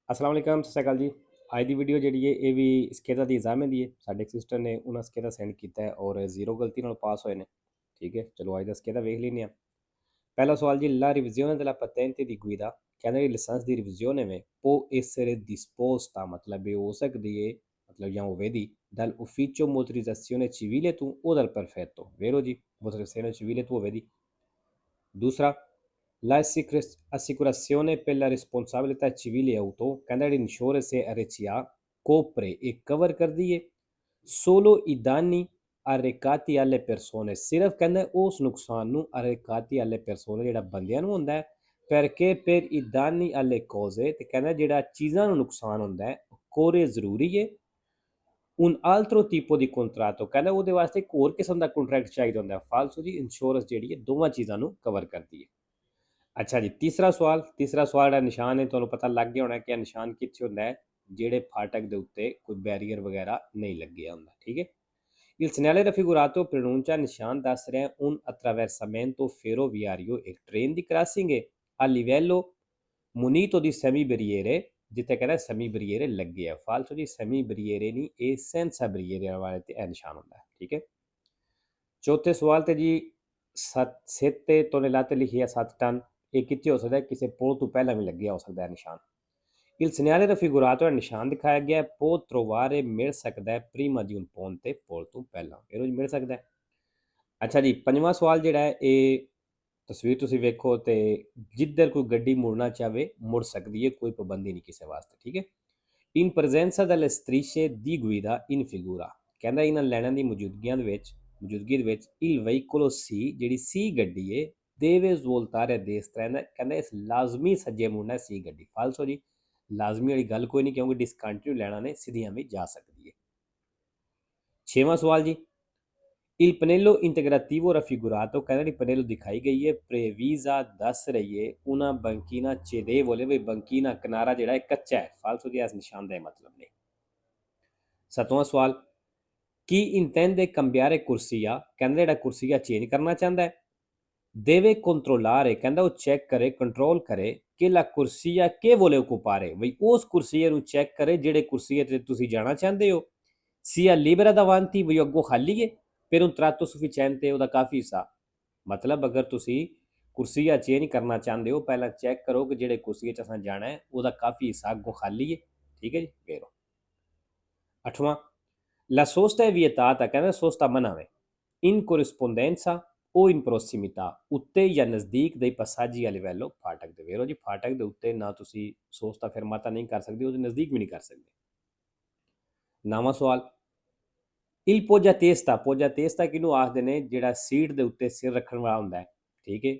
अस्सलाम वालेकुम सत श्री अकाल जी। आज की वीडियो जी है ये भी ਸਕੇਤਾ ਦੀ एग्जाम दी है। साढ़े एक सिस्टर ने उन्हें ਸਕੇਤਾ सेंड किया है और 0 गलती नाल पास होए ने। ठीक है, चलो आज का ਸਕੇਤਾ वेख लेने। पहला सवाल जी, la revisione della patente di guida कहना जी लाइसेंस की रिविजिone में può essere disposta मतलब ये हो सकती है मतलब या vedi dal ufficio motorizzazione civile tu o dal prefetto, vero जी? motorizzazione civile tu o vedi। दूसरा, l'assicurazione per la responsabilità civile auto कहना इंश्योरेंस से RCA copre e cover करदी है solo i danni arrecati alle persone, सिर्फ कहना उस नुकसान ਨੂੰ arrecati alle persone ਜਿਹੜਾ ਬੰਦਿਆਂ ਨੂੰ ਹੁੰਦਾ ਹੈ perché per i danni alle cose ਤੇ ਕਹਿੰਦਾ ਜਿਹੜਾ ਚੀਜ਼ਾਂ ਨੂੰ ਨੁਕਸਾਨ ਹੁੰਦਾ ਹੈ ਕੋਰੇ ਜ਼ਰੂਰੀ ਹੈ un altro tipo di contratto ਕਹਿੰਦਾ ਉਹਦੇ ਵਾਸਤੇ ਇੱਕ ਹੋਰ ਕਿਸਮ ਦਾ ਕੰਟਰੈਕਟ ਚਾਹੀਦਾ ਹੁੰਦਾ ਹੈ ਫਾਲਸੋ ਜੀ ਇੰਸ਼ੋਰੈਂਸ ਜਿਹੜੀ ਹੈ ਦੋਵਾਂ ਚੀਜ਼ਾਂ ਨੂੰ ਕਵਰ ਕਰਦੀ ਹੈ। अच्छा जी, तीसरा सवाल का निशान है, ਤੁਹਾਨੂੰ ਪਤਾ ਲੱਗ ਗਿਆ ਹੋਣਾ ਕਿ ਨਿਸ਼ਾਨ ਕਿੱਥੇ ਹੁੰਦਾ ਹੈ ਜਿਹੜੇ ਫਾਟਕ ਦੇ ਉੱਤੇ ਕੋਈ ਬੈਰੀਅਰ ਵਗੈਰਾ ਨਹੀਂ ਲੱਗਿਆ ਹੁੰਦਾ। ਠੀਕ ਹੈ, il segnale raffigurato pronuncia ਨਿਸ਼ਾਨ ਦੱਸ ਰਿਹਾ un attraversamento ferroviario ਇੱਕ ਟ੍ਰੇਨ ਦੀ ਕ੍ਰਾਸਿੰਗ ਹੈ a livello munito di semibarriere ਜਿੱਥੇ ਕਹਿੰਦਾ ਸੈਮੀ ਬਰੀਏਰੇ ਲੱਗੇ ਆ ਫਾਲਤੂ ਜੀ ਸੈਮੀ ਬਰੀਏਰੇ ਨਹੀਂ ਇਹ ਸੈਂਸਾ ਬਰੀਏਰੇ ਵਾਲੇ ਤੇ ਇਹ ਨਿਸ਼ਾਨ ਹੁੰਦਾ ਹੈ। ਠੀਕ ਹੈ, ਚੌਥੇ ਸਵਾਲ ਤੇ ਜੀ 7 ਟੋਨੇਲਾਤੇ ਲਿਖਿਆ 7 ਟਨ ਇਹ ਕਿੱਥੇ ਹੋ ਸਕਦਾ ਹੈ ਕਿਸੇ ਪੁਲ ਤੋਂ ਪਹਿਲਾਂ ਵੀ ਲੱਗਿਆ ਹੋ ਸਕਦਾ ਹੈ ਨਿਸ਼ਾਨ। il segnale raffigurato ਹੈ ਨਿਸ਼ਾਨ ਦਿਖਾਇਆ ਗਿਆ può trovare ਮਿਲ ਸਕਦਾ ਹੈ prima di un ponte ਪੁਲ ਤੋਂ ਪਹਿਲਾਂ ਇਹ ਰੋਜ਼ ਮਿਲ ਸਕਦਾ ਹੈ। ਅੱਛਾ ਜੀ, ਪੰਜਵਾਂ ਸਵਾਲ ਜਿਹੜਾ ਹੈ ਇਹ ਤਸਵੀਰ ਤੁਸੀਂ ਵੇਖੋ ਤੇ ਜਿੱਧਰ ਕੋਈ ਗੱਡੀ ਮੁੜਨਾ ਚਾਹਵੇ ਮੁੜ ਸਕਦੀ ਹੈ, ਕੋਈ ਪਾਬੰਦੀ ਨਹੀਂ ਕਿਸੇ ਵਾਸਤੇ। ਠੀਕ ਹੈ, in presenza delle strisce di guida in figura ਕਹਿੰਦਾ ਇਹਨਾਂ ਲਾਈਨਾਂ ਦੀ ਮੌਜੂਦਗੀ ਦੇ ਵਿੱਚ il veicolo C ਜਿਹੜੀ C ਗੱਡੀ ਹੈ deve svoltare a destra ਕਹਿੰਦਾ ਇਸ ਲਾਜ਼ਮੀ ਸੱਜੇ ਮੁੜਨਾ C ਗੱਡੀ ਫਾਲਸੋ ਜੀ ਲਾਜ਼ਮੀ ਵਾਲੀ ਗੱਲ ਕੋਈ ਨਹੀਂ ਕਿਉਂਕਿ ਡਿਸਕੰਟੀਨਿਊ ਲੈਣਾ ਨੇ ਸਿੱਧੀਆਂ ਵੀ ਜਾ ਸਕਦੀ ਹੈ। ਛੇਵਾਂ ਸਵਾਲ ਜੀ, il pannello integrativo raffigurato ਕਹਿੰਦਾ ਜਿਹੜੀ ਪਨੇਲੋ ਦਿਖਾਈ ਗਈ ਹੈ ਪ੍ਰੇਵੀਜ਼ਾ ਦੱਸ ਰਹੀ ਹੈ ਉਹਨਾਂ ਬੰਕੀਨਾ ਚੇਦੇਵੋਲੇ ਵੀ ਬੰਕੀਨਾ ਕਿਨਾਰਾ ਜਿਹੜਾ ਹੈ ਕੱਚਾ ਹੈ ਫਾਲਸੋ ਜੀ ਇਸ ਨਿਸ਼ਾਨ ਦਾ ਮਤਲਬ ਨੇ। ਸੱਤਵਾਂ ਸਵਾਲ, ਕੀ intende cambiare ਕੁਰਸੀਆ ਕਹਿੰਦਾ ਜਿਹੜਾ ਕੁਰਸੀਆ ਚੇਂਜ ਕਰਨਾ ਚਾਹੁੰਦਾ ਹੈ deve controllare ਕਹਿੰਦਾ ਉਹ ਚੈੱਕ ਕਰੇ ਕੰਟਰੋਲ ਕਰੇ ਕਿ la ਕੁਰਸੀਆ che vuole occupare ਬਈ ਉਸ ਕੁਰਸੀਏ ਨੂੰ ਚੈੱਕ ਕਰੇ ਜਿਹੜੇ ਕੁਰਸੀਏ ਤੇ ਤੁਸੀਂ ਜਾਣਾ ਚਾਹੁੰਦੇ ਹੋ sia libera davanti ਬਈ ਅੱਗੋਂ ਖਾਲੀ ਹੈ ਫਿਰ un tratto sufficiente ਉਹਦਾ ਕਾਫੀ ਹਿੱਸਾ ਮਤਲਬ ਅਗਰ ਤੁਸੀਂ ਕੁਰਸੀਆ ਚੇਂਜ ਕਰਨਾ ਚਾਹੁੰਦੇ ਹੋ ਪਹਿਲਾਂ ਚੈੱਕ ਕਰੋ ਕਿ ਜਿਹੜੇ ਕੁਰਸੀਏ 'ਚ ਅਸਾਂ ਜਾਣਾ ਹੈ ਉਹਦਾ ਕਾਫੀ ਹਿੱਸਾ ਅੱਗੋਂ ਖਾਲੀ ਹੈ। ਠੀਕ ਹੈ ਜੀ, ਵੇਰੋ। ਅੱਠਵਾਂ, la sosta è vietata ਕਹਿੰਦਾ ਸੋਸਤਾ ਮਨਾ ਹੈ in corrispondenza o in prossimità ਉੱਤੇ ਜਾਂ ਨਜ਼ਦੀਕ ਦੇ passaggi a livello ਫਾਟਕ ਦੇ ਵੇਰੋ ਜੀ ਫਾਟਕ ਦੇ ਉੱਤੇ ਨਾ ਤੁਸੀਂ ਸੋਸਤਾ ਫਰਮਾਤਾ ਨਹੀਂ ਕਰ ਸਕਦੇ ਉਹਦੇ ਨਜ਼ਦੀਕ ਵੀ ਨਹੀਂ ਕਰ ਸਕਦੇ। ਨਵਾਂ ਸਵਾਲ, il poggiatesta ਕਿਹਨੂੰ ਆਖਦੇ ਨੇ ਜਿਹੜਾ ਸੀਟ ਦੇ ਉੱਤੇ ਸਿਰ ਰੱਖਣ ਵਾਲਾ ਹੁੰਦਾ ਹੈ। ਠੀਕ ਹੈ,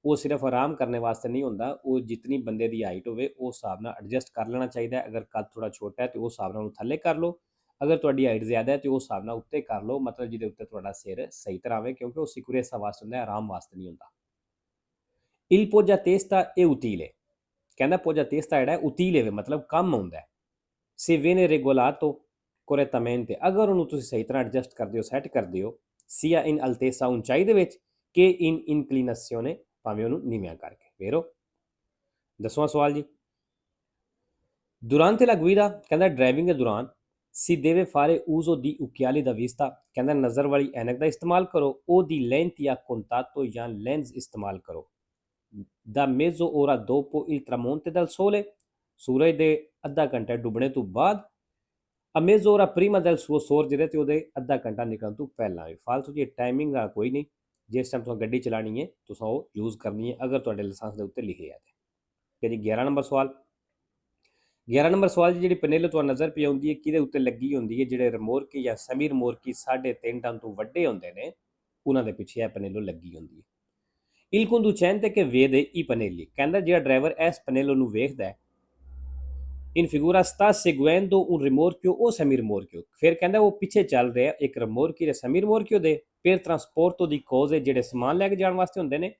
ਉਹ ਸਿਰਫ ਆਰਾਮ ਕਰਨੇ ਵਾਸਤੇ ਨਹੀਂ ਹੁੰਦਾ, ਉਹ ਜਿਤਨੀ ਬੰਦੇ ਦੀ ਹਾਈਟ ਹੋਵੇ ਉਸ ਹਿਸਾਬ ਨਾਲ ਐਡਜਸਟ ਕਰ ਲੈਣਾ ਚਾਹੀਦਾ। ਅਗਰ ਕੱਦ ਥੋੜਾ ਛੋਟਾ ਹੈ ਤੇ ਉਸ ਹਿਸਾਬ ਨਾਲ ਉਹਨੂੰ ਥੱਲੇ ਕਰ ਲਓ, ਅਗਰ ਤੁਹਾਡੀ ਹਾਈਟ ਜ਼ਿਆਦਾ ਹੈ ਤੇ ਉਸ ਹਿਸਾਬ ਨਾਲ ਉੱਤੇ ਕਰ ਲਓ ਮਤਲਬ ਜਿਹਦੇ ਉੱਤੇ ਤੁਹਾਡਾ ਸਿਰ ਸਹੀ ਤਰ੍ਹਾਂ ਆਵੇ ਕਿਉਂਕਿ ਉਹ ਸਿਕਿਉਰੈਂਸਾ ਵਾਸਤੇ ਹੁੰਦਾ ਆਰਾਮ ਵਾਸਤੇ ਨਹੀਂ ਹੁੰਦਾ। il poggiatesta è utile ਕਹਿੰਦਾ poggiatesta ਜਿਹੜਾ utile ਵੇ ਮਤਲਬ ਕੰਮ ਆਉਂਦਾ ਹੈ se viene regolato correttamente ਅਗਰ ਉਹਨੂੰ ਤੁਸੀਂ ਸਹੀ ਤਰ੍ਹਾਂ ਐਡਜਸਟ ਕਰਦੇ ਹੋ ਸੈੱਟ ਕਰਦੇ ਹੋ sia in altezza ਉਚਾਈ ਦੇ ਵਿੱਚ ਕਿ in inclinazione ਭਾਵੇਂ ਉਹਨੂੰ ਨੀਵਿਆਂ ਕਰਕੇ ਵੇਰੋ। 10ਵਾਂ ਸਵਾਲ ਜੀ, durante la guida ਕਹਿੰਦਾ ਡਰਾਈਵਿੰਗ ਦੇ ਦੌਰਾਨ si deve fare uso di occhiali da vista ਕਹਿੰਦਾ ਨਜ਼ਰ ਵਾਲੀ ਐਨਕ ਦਾ ਇਸਤੇਮਾਲ ਕਰੋ o di lenti a contatto ਜਾਂ ਲੈਂਸ ਇਸਤੇਮਾਲ ਕਰੋ da mezz'ora dopo il tramonto del sole ਸੂਰਜ ਦੇ ਅੱਧਾ ਘੰਟਾ ਡੁੱਬਣੇ ਤੋਂ ਬਾਅਦ a mezz'ora prima del suo sorgere ਤੇ ਉਹਦੇ ਅੱਧਾ ਘੰਟਾ ਨਿਕਲਣ ਤੋਂ ਪਹਿਲਾਂ ਵੀ ਫਾਲਤੂ ਜੀ ਟਾਈਮਿੰਗ ਦਾ ਕੋਈ ਨਹੀਂ ਜਿਸ ਟਾਈਮ ਤੁਸੀਂ ਗੱਡੀ ਚਲਾਣੀ ਹੈ ਤੁਸੀਂ ਉਹ ਯੂਜ਼ ਕਰਨੀ ਹੈ ਅਗਰ ਤੁਹਾਡੇ ਲਾਇਸੈਂਸ ਦੇ ਉੱਤੇ ਲਿਖਿਆ ਹੈ ਤੇ ਜੀ 11 ਨੰਬਰ ਸਵਾਲ 11 ਨੰਬਰ ਸਵਾਲ ਜਿਹੜੀ ਪਨੇਲੋ ਤੁਹਾਨੂੰ ਨਜ਼ਰ ਪਈ ਆਉਂਦੀ ਹੈ ਕਿਹਦੇ ਉੱਤੇ ਲੱਗੀ ਹੁੰਦੀ ਹੈ ਜਿਹੜੇ ਰਿਮੋਰਕੀ ਜਾਂ ਸਮੀ ਰਿਮੋਰਕੀ 3.5 ਟਨ ਤੋਂ ਵੱਡੇ ਹੁੰਦੇ ਨੇ ਉਹਨਾਂ ਦੇ ਪਿੱਛੇ ਇਹ ਪਨੇਲੋ ਲੱਗੀ ਹੁੰਦੀ ਹੈ। il conducente che vede i pannelli ਕਹਿੰਦਾ ਜਿਹੜਾ ਡਰਾਈਵਰ ਇਸ ਪਨੇਲੋ ਨੂੰ ਵੇਖਦਾ ਹੈ in figura sta seguendo un rimorchio o semirimorchio ਫਿਰ ਕਹਿੰਦਾ ਉਹ ਪਿੱਛੇ ਚੱਲ ਰਿਹਾ ਇੱਕ ਰਿਮੋਰਕੀ ਤੇ ਸਮੀ ਰਿਮੋਰਕਿਓ ਦੇ per trasporto di cose ਜਿਹੜੇ ਸਮਾਨ ਲੈ ਕੇ ਜਾਣ ਵਾਸਤੇ ਹੁੰਦੇ ਨੇ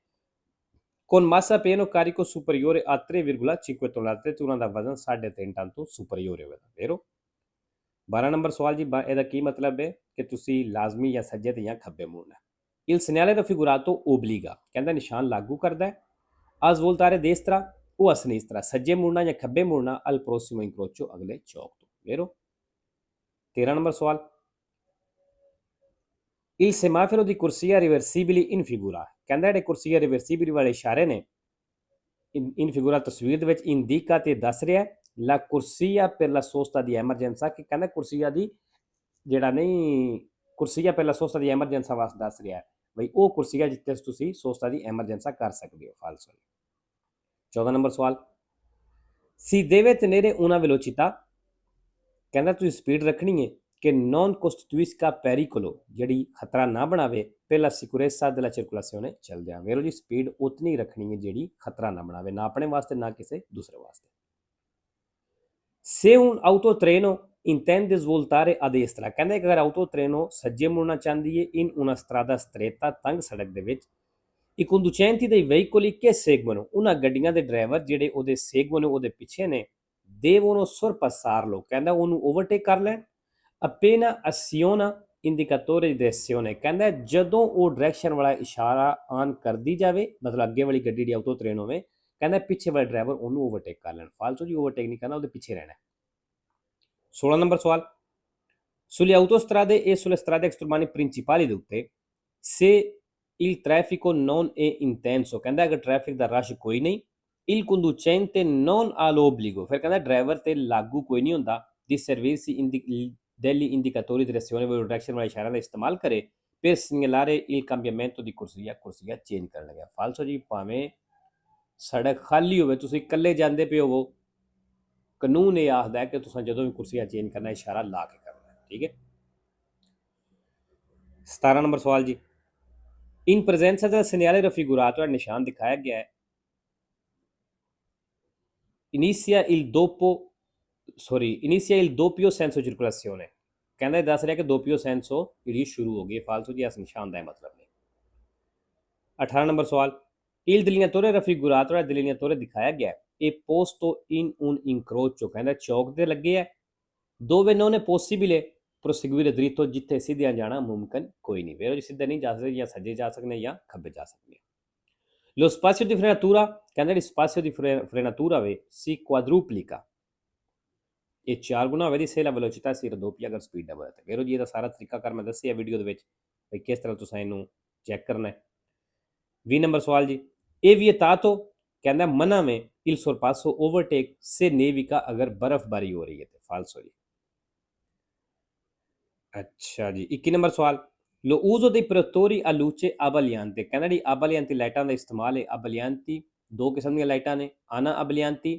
con massa pieno carico superiore a 3,5 tonnellate ਤੇ ਉਹਨਾਂ ਦਾ ਵਜ਼ਨ 3.5 ਟਨ ਤੋਂ ਸੁਪਰੀਅਰ ਹੋਵੇਗਾ ਵੇਰੋ। 12 ਨੰਬਰ ਸਵਾਲ ਜੀ ਇਹਦਾ ਕੀ ਮਤਲਬ ਹੈ ਕਿ ਤੁਸੀਂ ਲਾਜ਼ਮੀ ਜਾਂ ਸੱਜੇ ਤੇ ਜਾਂ ਖੱਬੇ ਮੁੜਨਾ। il segnale raffigurato obbliga ਕਹਿੰਦਾ ਨਿਸ਼ਾਨ ਲਾਗੂ ਕਰਦਾ ਹੈ a svoltare destra ਉਹ ਅਸਲੀ ਇਸ ਤਰ੍ਹਾਂ ਸੱਜੇ ਮੁੜਨਾ ਜਾਂ ਖੱਬੇ ਮੁੜਨਾ ਅਲ ਪ੍ਰੋਸੀਮੋ ਇੰਕਰੋਚੋ ਅਗਲੇ ਚੌਕ ਤੋਂ। ਵੈਰੋ 13 ਨੰਬਰ ਸਵਾਲ il semaforo di corsia reversibili in figura ਕਹਿੰਦਾ ਜਿਹੜੇ ਕੁਰਸੀਆ ਰਿਵਰਸੀਬਿਲੀ ਵਾਲੇ ਇਸ਼ਾਰੇ ਨੇ ਇਨ ਫਿਗੂਰਾ ਤਸਵੀਰ ਦੇ ਵਿੱਚ ਇੰਡੀਕਾ ਤੇ ਦੱਸ ਰਿਹਾ ਲਾ ਕੁਰਸੀਆ per la sosta di emergenza ਕਿ ਕਹਿੰਦਾ ਕੁਰਸੀਆ ਦੀ ਜਿਹੜਾ ਨਹੀਂ ਕੁਰਸੀਆ per la sosta di emergenza ਵਾਸਤੇ ਦੱਸ ਰਿਹਾ ਬਈ ਉਹ ਕੁਰਸੀਆ ਜਿੱਥੇ ਤੁਸੀਂ ਸੋਸਤਾ ਦੀ ਐਮਰਜੈਂਸਾ ਕਰ ਸਕਦੇ ਹੋ। ਫਾਲਸੋ। 14 ਨੰਬਰ ਸਵਾਲ si deve tenere una velocità ਕਹਿੰਦਾ ਤੁਸੀਂ ਸਪੀਡ ਰੱਖਣੀ ਹੈ ਕਿ non costituisca pericolo ਜਿਹੜੀ ਖਤਰਾ ਨਾ ਬਣਾਵੇ per la sicurezza della circolazione ਚੱਲਦਿਆਂ। ਵੇਰੋ ਜੀ ਸਪੀਡ ਉਤਨੀ ਰੱਖਣੀ ਹੈ ਜਿਹੜੀ ਖਤਰਾ ਨਾ ਬਣਾਵੇ, ਨਾ ਆਪਣੇ ਵਾਸਤੇ ਨਾ ਕਿਸੇ ਦੂਸਰੇ ਵਾਸਤੇ। se un autotreno intende svoltare a destra ਕਹਿੰਦਾ ਕਿ ਅਗਰ autotreno ਸੱਜੇ ਮੁੜਨਾ ਚਾਹੁੰਦੀ ਹੈ in una strada stretta ਤੰਗ ਸੜਕ ਦੇ ਵਿੱਚ i conducenti dei veicoli che seguono ਉਹਨਾਂ ਗੱਡੀਆਂ ਦੇ ਡਰਾਈਵਰ ਜਿਹੜੇ ਉਹਦੇ seguono ਉਹਦੇ ਪਿੱਛੇ ਨੇ devono sorpassarlo ਕਹਿੰਦਾ ਉਹਨੂੰ ਓਵਰਟੇਕ ਕਰ ਲੈਣ appena aziona indicatore di direzione ਕਹਿੰਦਾ ਜਦੋਂ ਉਹ ਡਾਇਰੈਕਸ਼ਨ ਵਾਲਾ ਇਸ਼ਾਰਾ ਆਨ ਕਰਦੀ ਜਾਵੇ ਮਤਲਬ ਅੱਗੇ ਵਾਲੀ ਗੱਡੀ ਦੀ ਆਟੋ ਟ੍ਰੇਨ ਹੋਵੇ ਕਹਿੰਦਾ ਪਿੱਛੇ ਵਾਲੇ ਡਰਾਈਵਰ ਉਹਨੂੰ ਓਵਰਟੇਕ ਕਰ ਲੈਣ। ਫਾਲਤੂ ਜੀ ਓਵਰਟੇਕ ਨਹੀਂ ਕਰਨਾ, ਉਹਦੇ ਪਿੱਛੇ ਰਹਿਣਾ। 16 ਨੰਬਰ ਸਵਾਲ sulle autostrade e sulle strade extraeurbane principali ਦੇ ਉੱਤੇ se il traffico non è intenso ਕਹਿੰਦਾ ਅਗਰ ਟ੍ਰੈਫਿਕ ਦਾ ਰਸ਼ ਕੋਈ ਨਹੀਂ il conducente non ha l'obbligo ਫਿਰ ਕਹਿੰਦਾ ਡਰਾਈਵਰ ਤੇ ਲਾਗੂ ਕੋਈ ਨਹੀਂ ਹੁੰਦਾ di servirsi degli indicatori di direzione वो डायरेक्शन वाले इशारा का इस्तेमाल करे per segnalare il cambiamento di ਕੁਰਸੀਆ ਚੇਂਜ ਕਰਨ ਲੱਗਿਆ। ਫਾਲਸੋ ਜੀ ਭਾਵੇਂ ਸੜਕ ਖਾਲੀ ਹੋਵੇ ਤੁਸੀਂ ਇਕੱਲੇ ਜਾਂਦੇ ਪਏ ਹੋਵੋ ਕਾਨੂੰਨ ਇਹ ਆਖਦਾ ਹੈ ਕਿ ਤੁਸੀਂ ਜਦੋਂ ਵੀ ਕੁਰਸੀਆ ਚੇਂਜ ਕਰਨਾ ਇਸ਼ਾਰਾ ਲਾ ਕੇ ਕਰਨਾ। ਠੀਕ ਹੈ। 17 ਨੰਬਰ ਸਵਾਲ ਜੀ in presenza del segnale raffigurato ਨਿਸ਼ਾਨ ਦਿਖਾਇਆ ਗਿਆ ਹੈ inizia il doppio senso circolazione ਕਹਿੰਦਾ ਦੱਸ ਰਿਹਾ ਕਿ doppio senso ਜਿਹੜੀ ਸ਼ੁਰੂ ਹੋ ਗਈ। ਫਾਲਤੂ ਜੀ ਇਸ ਨਿਸ਼ਾਨ ਦਾ ਮਤਲਬ ਨਹੀਂ। 18 ਨੰਬਰ ਸਵਾਲ il delineatore raffigurato ਦਾ delineatore ਦਿਖਾਇਆ ਗਿਆ è posto in un incrocio ਕਹਿੰਦਾ ਚੌਕ ਤੇ ਲੱਗੇ ਹੈ dove non è possibile proseguire dritto ਜਿੱਥੇ ਸਿੱਧਿਆਂ ਜਾਣਾ ਮੁਮਕਿਨ ਕੋਈ ਨਹੀਂ। ਵੇਰੋ ਜੀ ਸਿੱਧੇ ਨਹੀਂ ਜਾ ਸਕਦੇ, ਜਾਂ ਸੱਜੇ ਜਾ ਸਕਦੇ ਜਾਂ ਖੱਬੇ ਜਾ ਸਕਦੇ। lo spazio di frenatura ਕਹਿੰਦਾ ਜਿਹੜੀ spazio di frenatura ਵੇ si quadruplica ਇਹ 4 ਗੁਣਾ ਹੋਵੇ ਦੀ ਸੇ ਲਾ ਵੈਲੋਸਿਟà si raddoppia ਅਗਰ ਸਪੀਡ ਡਬਲ ਹੈ। ਵੇਰੋ ਜੀ ਇਹਦਾ ਸਾਰਾ ਤਰੀਕਾਕਾਰ ਮੈਂ ਦੱਸਿਆ ਵੀਡੀਓ ਦੇ ਵਿੱਚ ਵੀ ਕਿਸ ਤਰ੍ਹਾਂ ਤੁਸੀਂ ਇਹਨੂੰ ਚੈੱਕ ਕਰਨਾ ਹੈ। 20 ਨੰਬਰ ਸਵਾਲ ਜੀ ਇਹ vietato ਕਹਿੰਦਾ ਮਨਾ में il sorpasso overtake se nevica ਅਗਰ ਬਰਫ਼ਬਾਰੀ ਹੋ ਰਹੀ ਹੈ ਤੇ ਫਾਲਸੋ ਜੀ। ਅੱਛਾ ਜੀ 21 ਨੰਬਰ ਸਵਾਲ lo uso dei protettori a luce abbagliante ਕਹਿੰਦਾ ਜੀ abbaglianti ਲਾਈਟਾਂ ਦਾ ਇਸਤੇਮਾਲ ਹੈ। abbaglianti ਦੋ ਕਿਸਮ ਦੀਆਂ ਲਾਈਟਾਂ ਨੇ ana abbaglianti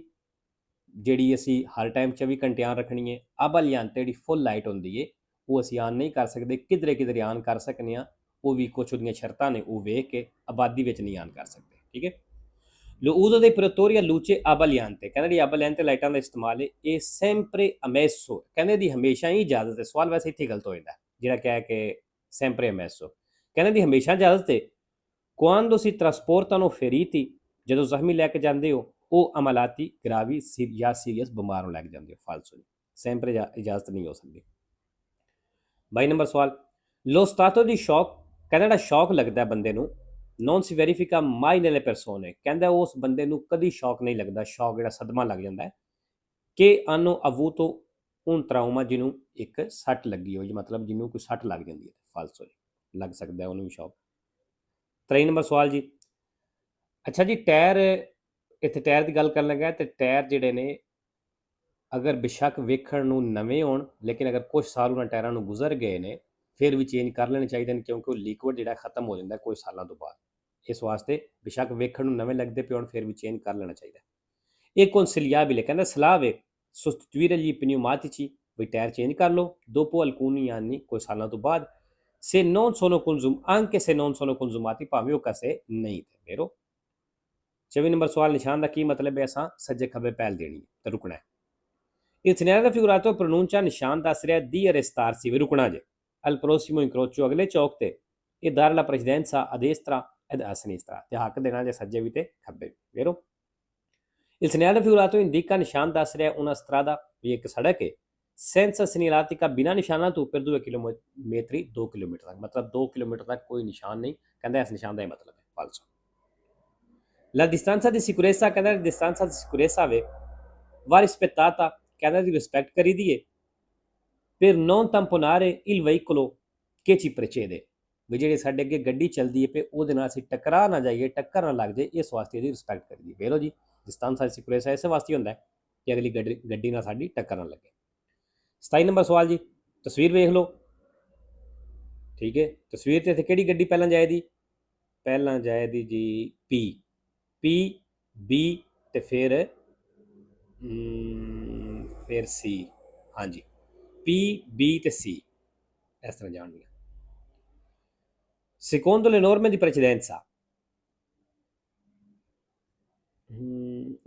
ਜਿਹੜੀ ਅਸੀਂ ਹਰ ਟਾਈਮ 24 ਘੰਟੇ ਆਨ ਰੱਖਣੀ ਹੈ। abbagliante ਜਿਹੜੀ ਫੁੱਲ ਲਾਈਟ ਹੁੰਦੀ ਹੈ ਉਹ ਅਸੀਂ ਆਨ ਨਹੀਂ ਕਰ ਸਕਦੇ, ਕਿਧਰੇ ਆਨ ਕਰ ਸਕਦੇ ਹਾਂ, ਉਹ ਵੀ ਕੁਛ ਉਹਦੀਆਂ ਸ਼ਰਤਾਂ ਨੇ ਉਹ ਵੇਖ ਕੇ ਆਬਾਦੀ ਵਿੱਚ ਨਹੀਂ ਆਨ ਕਰ ਸਕਦੇ। ਠੀਕ ਹੈ। lo uso dei protettori a luce abbagliante ਕਹਿੰਦਾ ਜੀ abbagliante ਲਾਈਟਾਂ ਦਾ ਇਸਤੇਮਾਲ ਹੈ ਇਹ sempre ammesso ਕਹਿੰਦੇ ਦੀ ਹਮੇਸ਼ਾ ਹੀ ਇਜਾਜ਼ਤ ਹੈ। ਸਵਾਲ ਵੈਸੇ ਇੱਥੇ ਗਲਤ ਹੋ ਜਾਂਦਾ ਜਿਹੜਾ ਕਹਿ ਕੇ sempre ammesso ਕਹਿੰਦੇ ਦੀ ਹਮੇਸ਼ਾ ਇਜਾਜ਼ਤ ਹੈ quando si trasportano feriti ਜਦੋਂ ਜ਼ਖਮੀ ਲੈ ਕੇ ਜਾਂਦੇ ਹੋ ਉਹ ਅਮਲਾਤੀ ਗ੍ਰਾਵੀ ਜਾਂ ਸੀਰੀਅਸ ਬਿਮਾਰ ਨੂੰ ਲੈ ਕੇ ਜਾਂਦੇ ਹੋ। ਫਾਲਸੋ ਜੀ sempre ਇਜਾਜ਼ਤ ਨਹੀਂ ਹੋ ਸਕਦੀ। 22 ਨੰਬਰ ਸਵਾਲ lo stato di shock ਕਹਿੰਦਾ ਜਿਹੜਾ ਸ਼ੌਕ ਲੱਗਦਾ ਬੰਦੇ ਨੂੰ non si verifica mai nelle persone ਕਹਿੰਦਾ ਉਸ ਬੰਦੇ ਨੂੰ ਕਦੀ ਸ਼ੌਕ ਨਹੀਂ ਲੱਗਦਾ, ਸ਼ੌਕ ਜਿਹੜਾ ਸਦਮਾ ਲੱਗ ਜਾਂਦਾ ਹੈ ਕਿ hanno avuto un trauma ਜਿਹਨੂੰ ਇੱਕ ਸੱਟ ਲੱਗੀ ਹੋਈ ਮਤਲਬ ਜਿਹਨੂੰ ਕੋਈ ਸੱਟ ਲੱਗ ਜਾਂਦੀ ਹੈ। ਫਾਲਸੋ ਜੀ ਲੱਗ ਸਕਦਾ ਉਹਨੂੰ ਵੀ ਸ਼ੌਕ। 23 ਨੰਬਰ ਸਵਾਲ ਜੀ ਅੱਛਾ ਜੀ ਟਾਇਰ ਇੱਥੇ ਟਾਇਰ ਦੀ ਗੱਲ ਕਰਨ ਲੱਗਾ ਤੇ ਟਾਇਰ ਜਿਹੜੇ ਨੇ ਅਗਰ ਬੇਸ਼ੱਕ ਵੇਖਣ ਨੂੰ ਨਵੇਂ ਹੋਣ ਲੇਕਿਨ ਅਗਰ ਕੁਝ ਸਾਲ ਉਹਨਾਂ ਟਾਇਰਾਂ ਨੂੰ ਗੁਜ਼ਰ ਗਏ ਨੇ ਫਿਰ ਵੀ ਚੇਂਜ ਕਰ ਲੈਣੇ ਚਾਹੀਦੇ ਨੇ ਕਿਉਂਕਿ ਉਹ ਲਿਕੁਇਡ ਜਿਹੜਾ ਖਤਮ ਹੋ ਜਾਂਦਾ ਕੁਝ ਸਾਲਾਂ ਤੋਂ ਬਾਅਦ। ਇਸ ਵਾਸਤੇ ਬੇਸ਼ੱਕ ਵੇਖਣ ਨੂੰ ਨਵੇਂ ਲੱਗਦੇ ਪਏ ਹੋਣ ਫਿਰ ਵੀ ਚੇਂਜ ਕਰ ਲੈਣਾ ਚਾਹੀਦਾ। ਇਹ consigliabile ਕਹਿੰਦਾ ਸਲਾਹ ਵੇ sostituire gli pneumatici ਵੀ ਟਾਇਰ ਚੇਂਜ ਕਰ ਲਓ dopo alcuni anni ਕੁਝ ਸਾਲਾਂ ਤੋਂ ਬਾਅਦ se non sono anche se non sono consumati ਭਾਵੇਂ ਉਹ ਕਸੇ ਨਹੀਂ ਤੇ। ਫੇਰੋ 24 ਨੰਬਰ ਸਵਾਲ ਨਿਸ਼ਾਨ ਦਾ ਕੀ ਮਤਲਬ ਹੈ ਅਸਾਂ ਸੱਜੇ ਖੱਬੇ ਪਹਿਲ ਦੇਣੀ ਤੇ ਰੁਕਣਾ ਹੈ। il segnale raffigurato pronuncia ਨਿਸ਼ਾਨ ਦੱਸ ਰਿਹਾ di arrestarsi ਵੀ ਰੁਕਣਾ ਜੇ al prossimo incrocio ਅਗਲੇ ਚੌਕ ਤੇ ਇਹ dare la precedenza a destra ed a sinistra ਤੇ ਹੱਕ ਦੇਣਾ ਜੇ ਸੱਜੇ ਵੀ ਤੇ ਖੱਬੇ ਵੀ। ਵੇਰੋ il segnale raffigurato indica ਨਿਸ਼ਾਨ ਦੱਸ ਰਿਹਾ una strada ਵੀ ਇੱਕ ਸੜਕ ਹੈ senza segnaletica ਬਿਨਾਂ ਨਿਸ਼ਾਨਾਂ ਤੋਂ ਉੱਪਰ 2 ਕਿਲੋਮੀਟਰ 2 ਕਿਲੋਮੀਟਰ ਤੱਕ ਮਤਲਬ 2 ਕਿਲੋਮੀਟਰ ਤੱਕ ਕੋਈ ਨਿਸ਼ਾਨ ਨਹੀਂ ਕਹਿੰਦਾ ਇਸ ਨਿਸ਼ਾਨ ਦਾ ਇਹ ਮਤਲਬ ਹੈ। ਫਾਲਸੋ। La distanza di sicurezza, ਕਹਿੰਦਾ distanza di sicurezza ave va rispettata, ਕਹਿੰਦਾ ਦੀ ਰਿਸਪੈਕਟ ਕਰੀ ਦੀ ਏ per non tamponare il veicolo che ci precede, ਵੀ ਜਿਹੜੀ ਸਾਡੇ ਅੱਗੇ ਗੱਡੀ ਚੱਲਦੀ ਹੈ ਪਏ ਉਹਦੇ ਨਾਲ ਅਸੀਂ ਟਕਰਾ ਨਾ ਜਾਈਏ, ਟੱਕਰ ਨਾ ਲੱਗ ਜਾਏ, ਇਸ ਵਾਸਤੇ ਇਹਦੀ ਰਿਸਪੈਕਟ ਕਰੀ ਦੀ। ਵੇਖੋ ਜੀ distanza di sicurezza ਇਸੇ ਵਾਸਤੇ ਹੁੰਦਾ ਹੈ ਕਿ ਅਗਲੀ ਗੱਡੀ ਨਾਲ ਸਾਡੀ ਟੱਕਰ ਨਾ ਲੱਗੇ। 27 ਨੰਬਰ ਸਵਾਲ ਜੀ, ਤਸਵੀਰ ਵੇਖ ਲਓ। ਠੀਕ ਹੈ, ਤਸਵੀਰ ਤੇ ਇੱਥੇ ਕਿਹੜੀ ਗੱਡੀ ਪਹਿਲਾਂ ਜਾਏਗੀ? ਪਹਿਲਾਂ ਜਾਏਗੀ ਜੀ ਪੀ ਬੀ ਤੇ ਫਿਰ ਸੀ। ਹਾਂਜੀ, ਪੀ ਬੀ ਤੇ ਸੀ ਇਸ ਤਰ੍ਹਾਂ ਜਾਣਗੀਆਂ। secondo le norme di precedenza,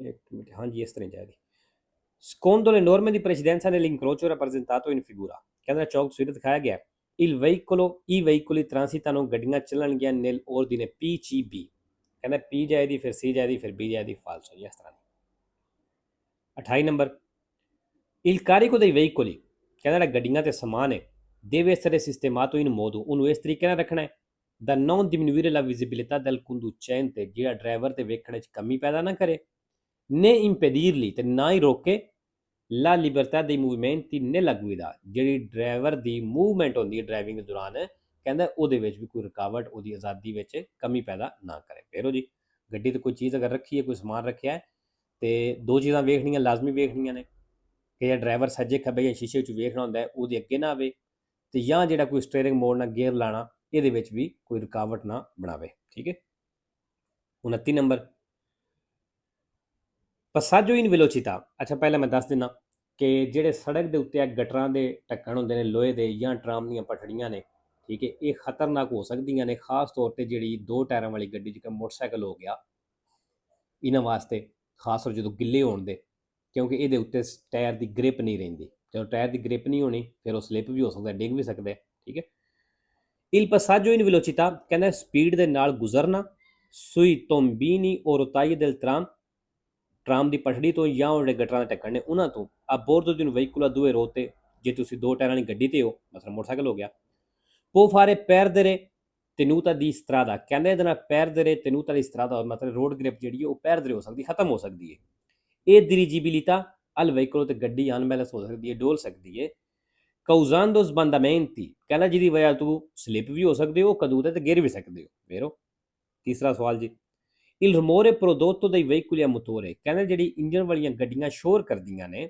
ਇੱਕ ਮਿੰਟ, ਹਾਂਜੀ ਇਸ ਤਰ੍ਹਾਂ ਜਾਏਗੀ। secondo le norme di precedenza nell'incrocio rappresentato in figura, ਕਹਿੰਦਾ ਚੌਕ ਤਸਵੀਰ ਦਿਖਾਇਆ ਗਿਆ i veicoli transitano, ਗੱਡੀਆਂ ਚੱਲਣਗੀਆਂ nel ordine PCB, ਕਹਿੰਦਾ ਪੀ ਜਾਏਗੀ ਫਿਰ ਸੀ ਜਾਏਗੀ ਫਿਰ ਬੀ ਜਾਏਗੀ, ਫਾਲਸੋ ਜੀ ਇਸ ਤਰ੍ਹਾਂ। 28 number, il carico dei veicoli, ਕਹਿੰਦਾ ਜਿਹੜਾ ਗੱਡੀਆਂ ਤੇ ਸਮਾਨ ਹੈ deve essere sistemato in modo, ਉਹਨੂੰ ਇਸ ਤਰੀਕੇ ਨਾਲ ਰੱਖਣਾ ਹੈ da non diminuire la visibilità del conducente, ਜਿਹੜਾ ਡਰਾਈਵਰ ਤੇ ਵੇਖਣ 'ਚ ਕਮੀ ਪੈਦਾ ਨਾ ਕਰੇ, né impedirli, ਤੇ ਨਾ ਹੀ ਰੋਕੇ la libertà dei movimenti nella guida, ਜਿਹੜੀ ਡਰਾਈਵਰ ਦੀ ਮੂਵਮੈਂਟ ਹੁੰਦੀ ਹੈ ਡਰਾਈਵਿੰਗ ਦੇ ਦੌਰਾਨ, ਕਹਿੰਦਾ ਉਹਦੇ ਵਿੱਚ ਵੀ ਕੋਈ ਰੁਕਾਵਟ, ਉਹਦੀ ਆਜ਼ਾਦੀ ਵਿੱਚ ਕਮੀ ਪੈਦਾ ਨਾ ਕਰੇ। ਫਿਰ ਜੀ ਗੱਡੀ ਤੇ ਕੋਈ ਚੀਜ਼ ਅਗਰ ਰੱਖੀ ਹੈ, ਕੋਈ ਸਮਾਨ ਰੱਖਿਆ ਹੈ, ਤੇ ਦੋ ਚੀਜ਼ਾਂ ਵੇਖਣੀਆਂ ਲਾਜ਼ਮੀ ਵੇਖਣੀਆਂ ਨੇ ਕਿ ਜਿਹੜਾ ਡਰਾਈਵਰ ਸੱਜੇ ਖੱਬੇ ਜਾਂ ਸ਼ੀਸ਼ੇ 'ਚ ਵੇਖਣਾ ਹੁੰਦਾ ਉਹਦੇ ਅੱਗੇ ਨਾ ਆਵੇ, ਤੇ ਜਾਂ ਜਿਹੜਾ ਕੋਈ ਸਟੀਅਰਿੰਗ ਮੋੜਨਾ, ਗੇਅਰ ਲਾਣਾ, ਇਹਦੇ ਵਿੱਚ ਵੀ ਕੋਈ ਰੁਕਾਵਟ ਨਾ ਬਣਾਵੇ। ਠੀਕ ਹੈ। 29 ਨੰਬਰ, passaggio in velocità, ਅੱਛਾ ਪਹਿਲਾਂ ਮੈਂ ਦੱਸ ਦਿੰਦਾ ਕਿ ਜਿਹੜੇ ਸੜਕ ਦੇ ਉੱਤੇ ਗਟਰਾਂ ਦੇ ਢੱਕਣ ਹੁੰਦੇ ਨੇ ਲੋਹੇ ਦੇ ਜਾਂ ਟਰਾਮ ਦੀਆਂ ਪਟੜੀਆਂ ਨੇ, ਠੀਕ ਹੈ, ਇਹ ਖਤਰਨਾਕ ਹੋ ਸਕਦੀਆਂ ਨੇ, ਖਾਸ ਤੌਰ ਤੇ ਜਿਹੜੀ ਦੋ ਟਾਇਰਾਂ ਵਾਲੀ ਗੱਡੀ ਜਿਵੇਂ ਮੋਟਰਸਾਈਕਲ ਹੋ ਗਿਆ, ਇਹਨਾਂ ਵਾਸਤੇ ਖਾਸ ਤੌਰ ਜਦੋਂ ਗਿੱਲੇ ਹੋਣ ਦੇ, ਕਿਉਂਕਿ ਇਹਦੇ ਉੱਤੇ ਟਾਇਰ ਦੀ ਗ੍ਰਿਪ ਨਹੀਂ ਰਹਿੰਦੀ। ਜਦੋਂ ਟਾਇਰ ਦੀ ਗ੍ਰਿਪ ਨਹੀਂ ਹੋਣੀ ਫਿਰ ਉਹ ਸਲਿੱਪ ਵੀ ਹੋ ਸਕਦਾ, ਡਿੱਗ ਵੀ ਸਕਦਾ। ਠੀਕ ਹੈ। il passaggio in velocità, ਕਹਿੰਦਾ ਸਪੀਡ ਦੇ ਨਾਲ ਗੁਜ਼ਰਨਾ sui tombini o rotaie del tram, tram ਦੀ ਪਟੜੀ ਤੋਂ ਜਾਂ ਉਹ ਜਿਹੜੇ ਗਟਰਾਂ ਦੇ ਢੱਕਣ ਨੇ ਉਹਨਾਂ ਤੋਂ, ਆ bordo di un veicolo a due ruote, ਜੇ ਤੁਸੀਂ ਦੋ ਟਾਇਰਾਂ ਵਾਲੀ ਗੱਡੀ ਤੇ ਹੋ, ਮਤਲਬ ਮੋਟਰਸਾਈਕਲ ਹੋ ਗਿਆ, può fare perdere tenuta di strada, ਕਹਿੰਦੇ ਇਹਦੇ ਨਾਲ perdere tenuta di strada ਮਤਲਬ ਰੋਡ ਗ੍ਰਿਪ ਜਿਹੜੀ ਉਹ perdere ਹੋ ਸਕਦੀ, ਖਤਮ ਹੋ ਸਕਦੀ ਹੈ। ਇਹ dirigibilità al veicolo, ਤੇ ਗੱਡੀ ਅਨਬੈਲੈਂਸ ਹੋ ਸਕਦੀ ਹੈ, ਡੋਲ ਸਕਦੀ ਹੈ, causando sbandamenti, ਕਹਿੰਦਾ ਜਿਹਦੀ ਵਜ੍ਹਾ ਤੋਂ ਸਲਿੱਪ ਵੀ ਹੋ ਸਕਦੇ ਹੋ, ਕਦੂ ਤੇ ਗਿਰ ਵੀ ਸਕਦੇ ਹੋ। ਵੇਰੋ ਤੀਸਰਾ ਸਵਾਲ ਜੀ, il rumore prodotto dai veicoli a motore, ਕਹਿੰਦੇ ਜਿਹੜੀ ਇੰਜਨ ਵਾਲੀਆਂ ਗੱਡੀਆਂ ਸ਼ੋਰ ਕਰਦੀਆਂ ਨੇ,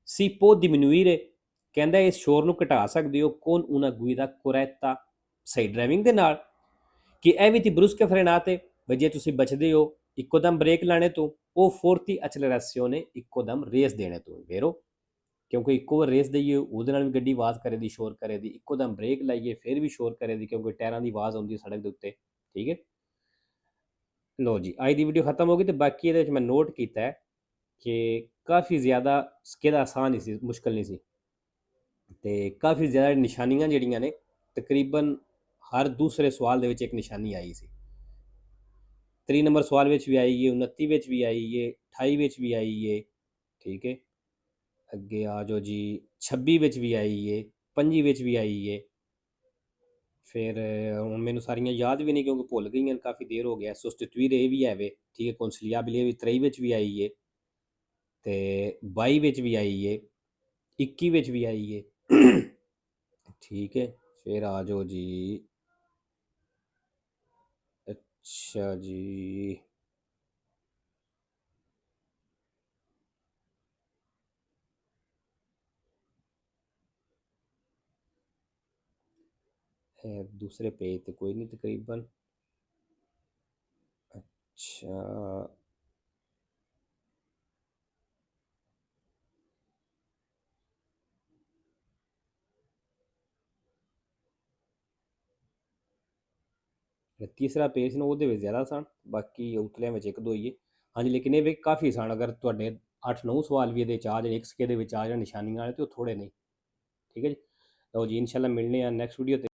si può diminuire, ਕਹਿੰਦਾ ਇਸ ਸ਼ੋਰ ਨੂੰ ਘਟਾ ਸਕਦੇ ਹੋ con una guida corretta, ਸਹੀ ਡਰਾਈਵਿੰਗ ਦੇ ਨਾਲ, ਕਿ eviti brusche frenate, ਵੀ ਜੇ ਤੁਸੀਂ ਬਚਦੇ ਹੋ ਇੱਕੋ ਦਮ ਬ੍ਰੇਕ ਲਾਣੇ ਤੋਂ, ਉਹ forti accelerazione, ਇੱਕੋ ਦਮ ਰੇਸ ਦੇਣੇ ਤੋਂ। ਵੇਰੋ ਕਿਉਂਕਿ ਇੱਕੋ ਵਾਰ ਰੇਸ ਦਈਏ ਉਹਦੇ ਨਾਲ ਵੀ ਗੱਡੀ ਆਵਾਜ਼ ਕਰੇ ਦੀ, ਸ਼ੋਰ ਕਰੇ ਦੀ, ਇੱਕੋ ਦਮ ਬ੍ਰੇਕ ਲਾਈਏ ਫਿਰ ਵੀ ਸ਼ੋਰ ਕਰੇ ਦੀ, ਕਿਉਂਕਿ ਟਾਇਰਾਂ ਦੀ ਆਵਾਜ਼ ਆਉਂਦੀ ਹੈ ਸੜਕ ਦੇ ਉੱਤੇ। ਠੀਕ ਹੈ। ਲੋ ਜੀ ਅੱਜ ਦੀ ਵੀਡੀਓ ਖਤਮ ਹੋ ਗਈ, ਤੇ ਬਾਕੀ ਇਹਦੇ ਵਿੱਚ ਮੈਂ ਨੋਟ ਕੀਤਾ ਹੈ ਕਿ ਕਾਫੀ ਜ਼ਿਆਦਾ ਕਿਹਦਾ ਆਸਾਨ ਨਹੀਂ ਸੀ, ਮੁਸ਼ਕਲ ਨਹੀਂ ਸੀ, ਤੇ ਕਾਫੀ ਜ਼ਿਆਦਾ ਨਿਸ਼ਾਨੀਆਂ ਜਿਹੜੀਆਂ ਨੇ ਤਕਰੀਬਨ ਹਰ ਦੂਸਰੇ ਸਵਾਲ ਦੇ ਵਿੱਚ ਇੱਕ ਨਿਸ਼ਾਨੀ ਆਈ ਸੀ। 3 ਨੰਬਰ ਸਵਾਲ ਵਿੱਚ ਵੀ ਆਈ ਹੈ, 29 ਵਿੱਚ ਵੀ ਆਈ ਹੈ, 28 ਵਿੱਚ ਵੀ ਆਈ ਹੈ। ਠੀਕ ਹੈ, ਅੱਗੇ ਆ ਜਾਓ ਜੀ, 26 ਵਿੱਚ ਵੀ ਆਈ ਹੈ, 25 ਵਿੱਚ ਵੀ ਆਈ ਹੈ। ਫਿਰ ਹੁਣ ਮੈਨੂੰ ਸਾਰੀਆਂ ਯਾਦ ਵੀ ਨਹੀਂ ਕਿਉਂਕਿ ਭੁੱਲ ਗਈਆਂ, ਕਾਫੀ ਦੇਰ ਹੋ ਗਿਆ। sostituire ਇਹ ਵੀ ਹੈ ਵੇ, ਠੀਕ ਹੈ, conciliabile ਵੀ 23 ਵਿੱਚ ਵੀ ਆਈ ਹੈ, ਤੇ 22 ਵਿੱਚ ਵੀ ਆਈ ਹੈ, 21 ਵਿੱਚ ਵੀ ਆਈ ਹੈ। ਠੀਕ ਹੈ, ਫਿਰ ਆ ਜਾਓ ਜੀ, ਅੱਛਾ ਜੀ, दूसरे पेज तो कोई नहीं तकरीबन। अच्छा, तीसरा पेज ना ਉਹਦੇ ਵਿੱਚ ਜ਼ਿਆਦਾ ਆਸਾਨ, ਬਾਕੀ ਉਤਲਿਆਂ ਵਿੱਚ ਇੱਕ ਦੋ ਹੀ ਹੈ। ਹਾਂਜੀ, ਲੇਕਿਨ ਇਹ ਵੀ ਕਾਫੀ ਆਸਾਨ, ਅਗਰ ਤੁਹਾਡੇ 8-9 ਸਵਾਲ ਵੀ ਇਹਦੇ 'ਚ ਆ ਜਾਣ, ਇੱਕ ਸਕੇ ਦੇ ਵਿੱਚ ਆ ਜਾਣ ਨਿਸ਼ਾਨੀਆਂ ਵਾਲੇ, ਤੇ ਉਹ ਥੋੜੇ ਨਹੀਂ। ਠੀਕ ਹੈ ਜੀ, ਲਓ ਜੀ, ਇਨਸ਼ਾਅੱਲਾ ਮਿਲਨੇ ਆ ਨੈਕਸਟ ਵੀਡੀਓ ਤੇ।